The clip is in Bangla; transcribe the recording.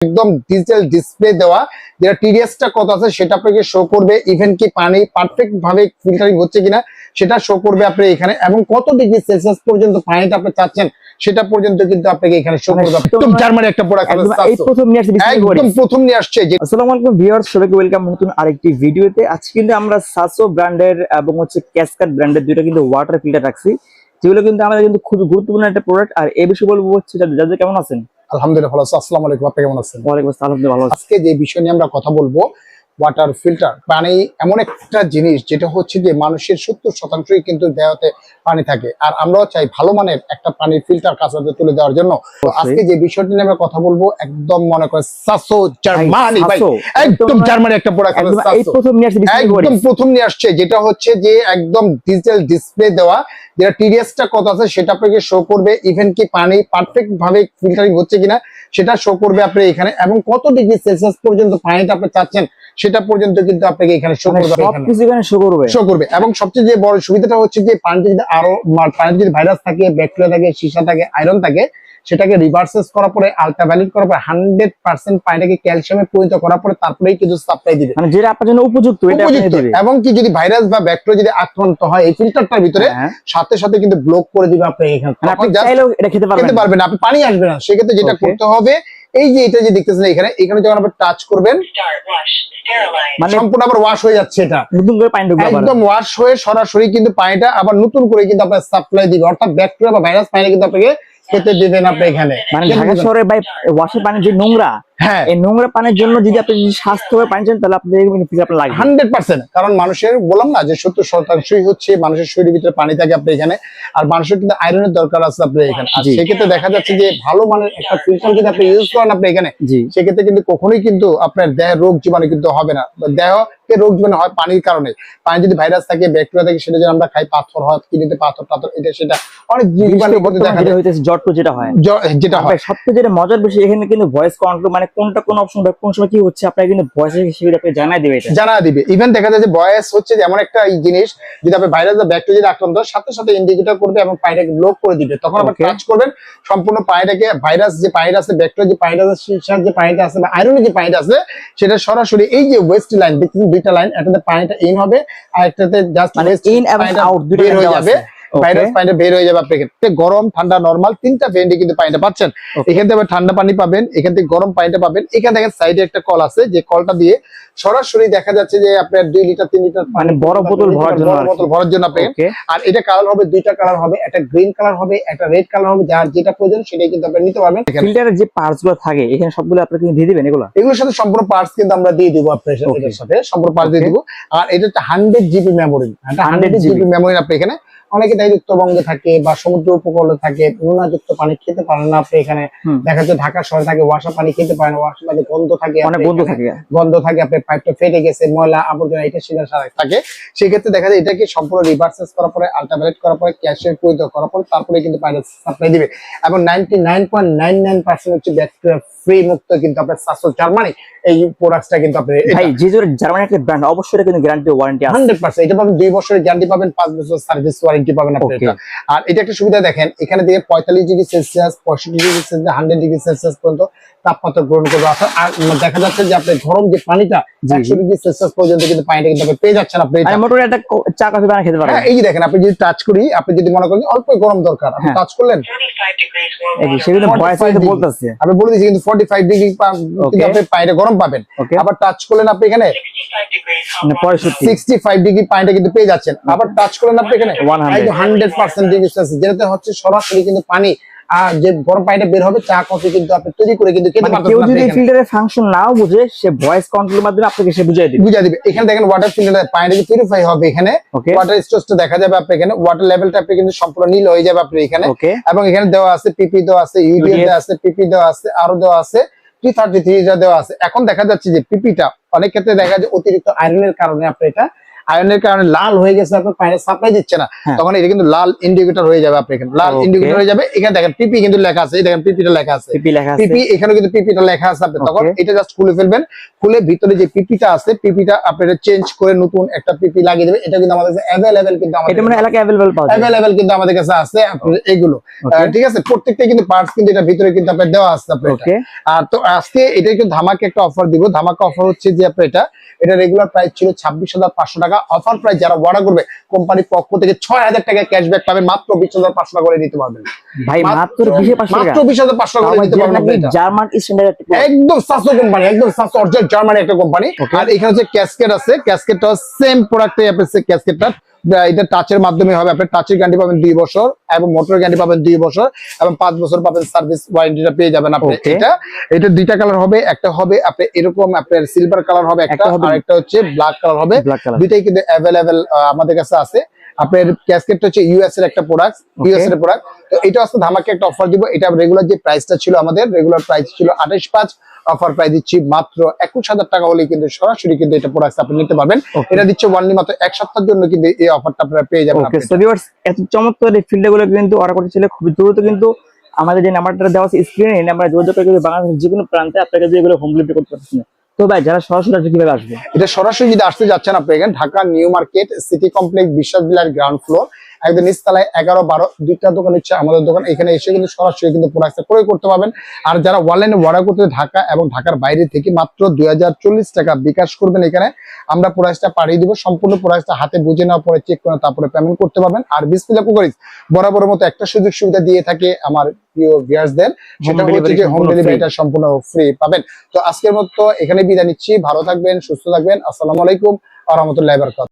একদম ডিজিটাল ডিসপ্লে দেওয়া, যেটা টিডিএসটা কত আছে সেটা আপনাকে শো করবে, ইভেন কি পানি পারফেক্ট ভাবে ফিল্টারিং হচ্ছে কিনা সেটা শো করবে আপনি এখানে, এবং কত ডিগ্রি সেলসিয়াস পর্যন্ত পানিটা আপনি চাচ্ছেন সেটা পর্যন্ত কিন্তু আপনাকে এখানে শো করবে। একদম জার্মানি একটা প্রোডাক্ট, এই প্রথম নিয়ে আসছে একদম প্রথম নিয়ে আসছে। আসসালামু আলাইকুম ভিউয়ার্স, সবাইকে ওয়েলকাম নতুন আরেকটি ভিডিওতে। আজকে কিন্তু আমরা সাসো ব্র্যান্ডের এবং ক্যাসকাড ব্র্যান্ডের দুইটা কিন্তু ওয়াটার ফিল্টার রাখছি, যেগুলো কিন্তু আমাদের কিন্তু খুবই গুরুত্বপূর্ণ একটা প্রোডাক্ট। আর এই বিষয়ে বলবো হচ্ছে যাদের কেমন আছেন? আলহামদুলিল্লাহ ভালো আছি। আসসালামু আলাইকুম, আপনি কেমন আছেন? ওয়ালাইকুম আসসালাম, আলহামদুলিল্লাহ ভালো আছি। আজকে যে বিষয় নিয়ে আমরা কথা বলবো, ওয়াটার ফিল্টার। পানি এমন একটা জিনিস যেটা হচ্ছে যে মানুষের 70% কিন্তু দেহতে পানি থাকে, আর আমরাও চাই ভালো মানের একটা পানির ফিল্টার কাছাতে তুলে দেওয়ার জন্য। তো আজকে যে বিষয়টি নিয়ে আমরা কথা বলবো, একদম মনে করে সাসো জার্মানি, ভাই একদম জার্মানি একটা প্রোডাক্ট, এই প্রথম নিয়ে আসছে, একদম প্রথম নিয়ে আসছে, যেটা হচ্ছে যে একদম ডিজিটাল ডিসপ্লে দেওয়া, যেটা টিডিএসটা কত আছে সেটা আপনাকে শো করবে, ইভেন কি পানি পারফেক্ট ভাবে ফিল্টারিং হচ্ছে কিনা সেটা শো করবে আপনি এখানে, এবং কত ডিগ্রি সেলসিয়াস পর্যন্ত পানিটা আপনি চাচ্ছেন সেটা পর্যন্ত কিন্তু আপনাকে এখানে শো করবে, সবকিছু এখানে শো করবে। এবং সবচেয়ে যে বড় সুবিধাটা হচ্ছে যে পানিতে যদি পানিতে যদি ভাইরাস থাকে, ব্যাকটেরিয়া থাকে, সীসা থাকে, আয়রন থাকে, সেটাকে রিভার্সেস করার পরে, আলট্রাভায়োলেট করার পরে 100% পানিটাকে ক্যালসিয়ামে পরিণত করার পরে তারপরেই কিন্তু সাপ্লাই দিবে, মানে যেটা আপনার জন্য উপযুক্ত এটা আপনি দিবেন। এবং কি যদি ভাইরাস বা ব্যাকটেরিয়া যদি আক্রান্ত হয় এই ফিল্টারটার ভিতরে, সাথে সাথে কিন্তু ব্লক করে দিবে আপনি এখানে, আপনি চাইলেও এটা খেতে পারবেন না, আপনি পানি আসবে না। সেক্ষেত্রে যেটা করতে হবে, এই যে এটা যে দেখতেছেন এখানে যখন আপনি টাচ করবেন মানে সম্পূর্ণ আবার ওয়াশ হয়ে যাচ্ছে, এটা নতুন করে পানি ঢুকবে, একদম ওয়াশ হয়ে সরাসরি কিন্তু পানিটা আবার নতুন করে কিন্তু আপনার সাপ্লাই দিবে, অর্থাৎ ব্যাকটেরিয়া বা ভাইরাস পানি কিন্তু আপনাকে খেতে দিবেন আপনি এখানে। মানে ঢাকা শহরে ভাই ওয়াশের পানি যে নোংরা, এই নোংরা পানির জন্য যদি আপনি স্বাস্থ্যকর পানি চান তাহলে আপনাদের লাগবে 100%। কারণ মানুষের বললাম না যে 70% হচ্ছে মানুষের শরীরের ভিতরে পানি থাকে আপনি এখানে, আর মানুষের কিন্তু আয়রনের দরকার আছে আপনি এখানে। আর সেক্ষেত্রে দেখা যাচ্ছে যে ভালো মানের একটা ফিল্টার যদি আপনি ইউজ করেন আপনি এখানে, সেক্ষেত্রে কিন্তু কখনোই কিন্তু আপনার দেহে রোগ জীবাণু কিন্তু হবে না। দেহকে রোগ জীবাণু হয় পানির কারণে, পানি যদি ভাইরাস থাকে, ব্যাকটেরিয়া থাকে, সেটা যদি আমরা খাই, পাথর হয় কিডনিতে, পাথর এটা সেটা অনেক জীবাণু দেখা যায়, যেটা হয়। সবচেয়ে যেটা মজার বিষয়, এখানে কিন্তু ভয়েস কন্ট্রোল, মানে কোনটা কোন অপশন বা কোন সময় কি হচ্ছে আপনারা কিন্তু ভয়েসে হিসেবে আপনি জানাই দিবে। ইভেন দেখা যায় যে ভয়েস হচ্ছে যে এমন একটা জিনিস, যদি আপনি ভাইরাস বা ব্যাকটেরিয়া আক্রান্ত সাথে সাথে ইন্ডিকেটর করবে এবং পানিটাকে ব্লক করে দিবে। তখন আপনি টাচ করবেন, সম্পূর্ণ পানিটাকে ভাইরাস যে পানিটা আছে, ব্যাকটেরিয়া যে পানিটা আছে, সীসার যে পানিটা আছে বা আয়রনের যে পানিটা আছে, সেটা সরাসরি এই যে ওয়েস্ট লাইন দেখছেন, দুইটা লাইন, একটাতে পানিটা ইন হবে আর একটাতে জাস্ট ইন এবং আউট দুটো হয়ে যাবে। ভাইরাস পানিটা বের হয়ে যাবে। আপনি গরম ঠান্ডা নরমাল তিনটা ভেন্ডে কিন্তু পানিটা পাচ্ছেন। এখান থেকে আপনি ঠান্ডা পানি পাবেন, এখান থেকে গরম পানিটা পাবেন। এখান থেকে সাইডে একটা কল আছে, যে কলটা দিয়ে সরাসরি দেখা যাচ্ছে যে আপনার 2 লিটার 3 লিটার মানে বড় বোতল ভরার জন্য আপনি। আর এটা কালার হবে, দুইটা কালার হবে, একটা গ্রিন কালার হবে, একটা রেড কালার হবে, যার যেটা প্রয়োজন সেটাই কিন্তু আপনি নিতে পারবেন। ফিল্টারের যে পার্টস গুলো থাকে এখানে সবগুলো আপনি দিয়ে দিবেন, এগুলোর সাথে সম্পূর্ণ পার্টস কিন্তু আমরা দিয়ে দিব আপনার সাথে সম্পূর্ণ পার্টস দিয়ে দিব। আর এটা 100 জিবি মেমোরি, 100 জিবি মেমোরি আপনি এখানে। অনেকে তাই উত্তরবঙ্গে থাকে বা সমুদ্র উপকূলে থাকে, নোনাযুক্ত পানি খেতে পারেন না আপনি এখানে। দেখা যাচ্ছে ঢাকা শহরে থাকে, ওয়াসা পানি খেতে পারেন, ওয়াসা পানি গন্ধ থাকে, গন্ধ থাকে, আপনার পাইপটা ফেটে গেছে, ময়লা আবর্জনা এটা সেটা থাকে। সেক্ষেত্রে দেখা যায় এটাকে সম্পূর্ণ রিভার্সেস করার পরে, আলট্রাভায়োলেট করার পরে, ক্যালসিয়াম পরিণত করার পরে তারপরে কিন্তু পানি সাপ্লাই দিবে, এবং 99.99% হচ্ছে ব্যাকটেরিয়া ফ্রি মুক্ত কিন্তু আপনার সাসো জার্মানি এই প্রোডাক্টটা কিন্তু আপনি। ভাই যেহেতু জার্মানি একটা ব্র্যান্ড, অবশ্যই এটা কিন্তু গ্যারান্টি ওয়ারেন্টি আছে 100%। এটা পাবেন 2 বছরের গ্যারান্টি পাবেন, 5 বছর সার্ভিস ওয়ারেন্টি পাবেন আপনি এটা। আর এটা একটা সুবিধা দেখেন, এখানে দিয়ে 45 degree Celsius, 65 degree Celsius, 100 degree Celsius পর্যন্ত তাপমাত্রা গ্রহণ করবে। আর দেখা যাচ্ছে যে আপনি গরম যে পানিটা 100 ডিগ্রি সেলসিয়াস পর্যন্ত কিন্তু পানিটা কিন্তু আপনি পেয়ে যাচ্ছেন আপনি। মানে মোটর একটা চা কফি বানিয়ে খেতে পারবেন। এই যে দেখেন, আপনি যদি টাচ করি, আপনি যদি মনে করেন অল্প গরম দরকার, আপনি টাচ করলেন, সেগুলো ভয়েস বলতেছে, আমি বলে দিয়েছি কিন্তু 45 ডিগ্রি কিন্তু আপনি পানিটা গরম পাবেন। আবার টাচ করলেন আপনি এখানে 65 ডিগ্রি পানিটা কিন্তু পেয়ে যাচ্ছেন। আবার টাচ করলেন আপনি এখানে 100% ডিগ্রি সেলসিয়াস, যেটাতে হচ্ছে সরাসরি কিন্তু পানি আর যে গরম পানিটা বের হবে, চা কফি কিন্তু আপনি তৈরি করে কিন্তু খেতে পারবেন। কেউ যদি ফিল্টারের ফাংশন নাও বুঝে, সে ভয়েস কন্ট্রোলের মাধ্যমে আপনাকে সে বুঝিয়ে দিবে। এখানে দেখেন ওয়াটার ফিল্টারে পানিটা পিউরিফাই হবে, এখানে ওয়াটার স্টোরেজটা দেখা যাবে আপনি এখানে, ওয়াটার লেভেলটা আপনি কিন্তু সম্পূর্ণ নীল হয়ে যাবে আপনি এখানে। এবং এখানে দেওয়া আছে পিপি দেওয়া আছে, ইউডিএ দেওয়া আছে, পিপি দেওয়া আছে, আরো দেওয়া আছে, T33 দেওয়া আছে। এখন দেখা যাচ্ছে যে পিপিটা অনেক ক্ষেত্রে দেখা যায় অতিরিক্ত আয়রনের কারণে আপনি এটা আয়রনের কারণে লাল হয়ে গেছে, আপনার পানি সাপ্লাই দিচ্ছে না, হ্যাঁ। তখন এটা কিন্তু লাল ইন্ডিকেটর হয়ে যাবে। আপনি এখানে লাল Okay. ইন্ডিকেটর হয়ে যাবে। এখানে দেখেন পিপি কিন্তু লেখা আছে, এই দেখেন পিপিটা লেখা আছে, পিপি লেখা আছে। পিপি এখানে কিন্তু পিপিটা লেখা আছে। আপনি তখন Okay. এটা জাস্ট খুলে ফেলবেন, খুলে ভিতরে যে পিপিটা আছে পিপিটা আপনি চেঞ্জ করে নতুন একটা পিপি লাগিয়ে দেবেন। এটা কিন্তু আমাদের কাছে অ্যাভেলেবেল, কিন্তু এটা মানে এলাকায় অ্যাভেলেবল পাওয়া যায়। অ্যাভেলেবেল কিন্তু আমাদের কাছে আছে আপনার এগুলো। Okay. ঠিক আছে, প্রত্যেকটা কিন্তু পার্টস কিন্তু এটা ভিতরে কিন্তু আপনার দেওয়া আছে আপনার এটা। ওকে, আর তো আজকে এটা কিন্তু ধামাকে একটা অফার দিব। ধামাকা অফার হচ্ছে যে আপনার এটা রেগুলার প্রাইস ছিল 26,500 টাকা। অফার প্রাইস যারা অর্ডার করবে কোম্পানির পক্ষ থেকে 6,000 টাকা ক্যাশব্যাক পাবেন, মাত্র 20,500 টাকা করে নিতে পারবেন। ভাই মাত্র 20,500 টাকা, মাত্র 20,500 টাকা করে নিতে পারবেন আপনি এটা। জার্মান স্ট্যান্ডার্ড একটা product। একদম সাসো কোম্পানি, একদম সাসো অরিজিনাল জার্মানি একটা কোম্পানি। Okay. আর এখানে হচ্ছে ক্যাসকেট আছে, ক্যাসকেটটা সেম প্রোডাক্টে আপনার ক্যাসকেটটা এটা টাচের মাধ্যমে হবে। আপনি টাচের গ্যারান্টি পাবেন 2 বছর এবং মোটরের গ্যারান্টি পাবেন 2 বছর এবং 5 বছর পাবেন সার্ভিস ওয়ারেন্টিটা পেয়ে যাবেন আপনি। Okay. এটা দুইটা কালার হবে, একটা হবে আপনি এরকম আপনার সিলভার কালার হবে একটা, একটা হবে আর একটা হচ্ছে ব্ল্যাক কালার হবে। Black colour. দুইটাই কিন্তু অ্যাভেলেবেল আমাদের কাছে আছে। আপনার ক্যাসকেটটা হচ্ছে ইউএস এর একটা প্রোডাক্ট, ইউএস এর প্রোডাক্ট। তো এটা আসলে ধামাকে একটা অফার দিব। এটা রেগুলার যে প্রাইসটা ছিল আমাদের, রেগুলার প্রাইস ছিল 28,500, অফার প্রাইস দিচ্ছি মাত্র 21,000 টাকা হলে কিন্তু সরাসরি কিন্তু এটা প্রোডাক্ট আপনি নিতে পারবেন। Okay. এটা দিচ্ছে ওয়ানলি মাত্র 1 সপ্তাহের জন্য, কিন্তু এই অফারটা আপনারা পেয়ে যাবেন। ওকে, আপনি সো ভিউয়ার্স, এত চমৎকার এই ফিল্ড গুলো কিন্তু অর্ডার করতে চাইলে খুব দ্রুত কিন্তু আমাদের যে নাম্বারটা দেওয়া আছে স্ক্রিনে, এই নাম্বারে যোগাযোগ করে কিন্তু বাংলাদেশের যে কোনো প্রান্তে আপনাকে যে এগুলো হোম ডেলিভারি করতে পারছেন। তো ভাই যারা সরাসরি আসবে কিভাবে আসবে? এটা সরাসরি যদি আসতে যাচ্ছেন আপনি এখানে Dhaka new market city complex বিশ্বাস বিলার গ্রাউন্ড ফ্লোর একদম নিচতলায় 11-12 দুইটা দোকান হচ্ছে আমাদের দোকান। এখানে এসে কিন্তু সরাসরি কিন্তু প্রোডাক্টটা ক্রয় করতে পারবেন। আর যারা অনলাইনে অর্ডার করতে ঢাকা এবং ঢাকার বাইরে থেকে মাত্র 2040 টাকা বিকাশ করবেন, এখানে আমরা প্রোডাক্টটা পাঠিয়ে দিব। সম্পূর্ণ প্রোডাক্টটা হাতে বুঝে নেওয়ার পরে চেক করে তারপরে পেমেন্ট করতে পারবেন। আর বিসমিল্লাহ কুকারিজ বরাবর মতো একটা সুযোগ সুবিধা দিয়ে থাকে আমার প্রিয় ভিউয়ার্সদের, সেটা হচ্ছে যে হোম ডেলিভারিটা সম্পূর্ণ ফ্রি পাবেন। তো আজকের মতো এখানে বিদায় নিচ্ছি। ভালো থাকবেন, সুস্থ থাকবেন। আসসালামু আলাইকুম ওয়া রাহমাতুল্লাহি ওয়া বারাকাতুহু।